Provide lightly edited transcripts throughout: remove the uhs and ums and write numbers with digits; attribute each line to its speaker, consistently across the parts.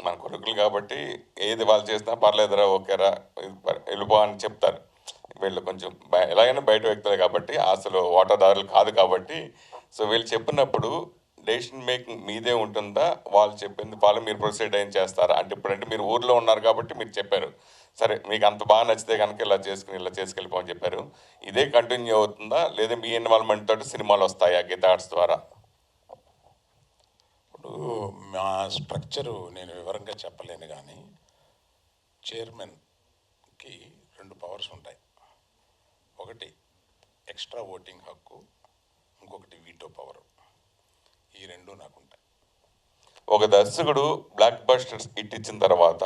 Speaker 1: మన కొడుకులు కాబట్టి ఏది వాళ్ళు చేసినా పర్లేదురా, ఓకేరా, వెళ్ళిపో అని చెప్తారు. వీళ్ళు కొంచెం ఎలాగైనా బయట వ్యక్తులే కాబట్టి అసలు ఓటాదారులు కాదు కాబట్టి, సో వీళ్ళు చెప్పినప్పుడు డెసిషన్ మేకింగ్ మీదే ఉంటుందా, వాళ్ళు చెప్పింది ఫాలో మీరు ప్రొసీడ్ ఏం చేస్తారా? అంటే ఇప్పుడంటే మీరు ఊర్లో ఉన్నారు కాబట్టి మీరు చెప్పారు, సరే మీకు అంత బాగా నచ్చితే కనుక ఇలా చేసుకెళ్ళిపోమని చెప్పారు. ఇదే కంటిన్యూ అవుతుందా, లేదా మీ ఇన్వాల్వ్మెంట్ తోటి సినిమాలు వస్తాయా గీతా ఆర్ట్స్ ద్వారా?
Speaker 2: ఇప్పుడు మా స్ట్రక్చరు నేను వివరంగా చెప్పలేను, కానీ చైర్మన్కి 2 పవర్స్ ఉంటాయి. ఒకటి ఎక్స్ట్రా ఓటింగ్ హక్కు, ఇంకొకటి వీటో పవర్. ఈ 2 నాకుంటాయి.
Speaker 1: ఒక దర్శకుడు బ్లాక్ బస్టర్స్ హిట్ ఇచ్చిన తర్వాత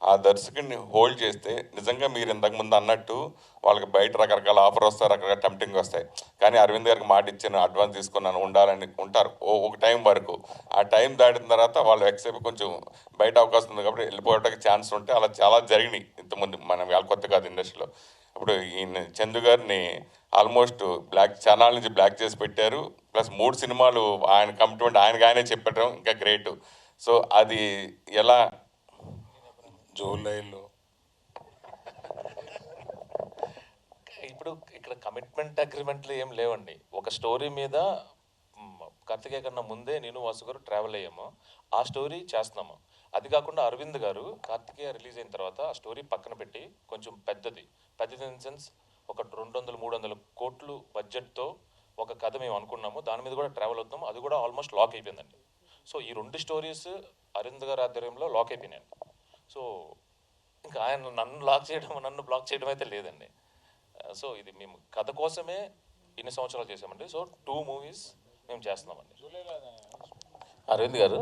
Speaker 1: ఆ దర్శకుడిని హోల్డ్ చేస్తే నిజంగా మీరు ఇంతకుముందు అన్నట్టు వాళ్ళకి బయట రకరకాల ఆఫర్ వస్తాయి, రకరకాల టెంప్టింగ్ వస్తాయి. కానీ అరవింద్ గారికి మాట ఇచ్చాను, అడ్వాన్స్ తీసుకున్నాను, ఉండాలని ఉంటారు ఒక టైం వరకు. ఆ టైం దాటిన తర్వాత వాళ్ళు ఎక్సెప్ట్ కొంచెం బయట అవకాశం ఉంది కాబట్టి వెళ్ళిపోవడానికి ఛాన్స్ ఉంటే అలా చాలా జరిగినాయి ఇంతకుముందు. మనం వాళ్ళ కొత్త కాదు ఇండస్ట్రీలో. ఇప్పుడు ఈయన చందు గారిని ఆల్మోస్ట్ ఛానల్ నుంచి బ్లాక్ చేసి పెట్టారు. ప్లస్ 3 సినిమాలు ఆయన కమిట్మెంట్ ఆయనే చెప్పడం ఇంకా గ్రేట్. సో అది ఎలా?
Speaker 2: జూలైలో
Speaker 3: ఇప్పుడు ఇక్కడ కమిట్మెంట్ అగ్రిమెంట్లు ఏం లేవండి. ఒక స్టోరీ మీద కార్తికేయ కన్నా ముందే నేను వాసు గారు ట్రావెల్ అయ్యాము, ఆ స్టోరీ చేస్తున్నాము. అది కాకుండా అరవింద్ గారు కార్తికేయ రిలీజ్ అయిన తర్వాత ఆ స్టోరీ పక్కన పెట్టి కొంచెం పెద్దది ఇన్ సెన్స్ ఒక 200-300 కోట్లు బడ్జెట్తో ఒక కథ మేము అనుకున్నాము, దాని మీద కూడా ట్రావెల్ అవుతున్నాము. అది కూడా ఆల్మోస్ట్ లాక్ అయిపోయిందండి. సో ఈ 2 స్టోరీస్ అరవింద్ గారి ఆధ్వర్యంలో లాక్ అయిపోయినాయండి. సో ఇంకా ఆయన నన్ను బ్లాక్ చేయడం అయితే లేదండి. సో ఇది మేము కథ కోసమే ఇన్ని సంవత్సరాలు చేసామండి. సో 2 మూవీస్ మేము చేస్తున్నామండి. అరవింద్ గారు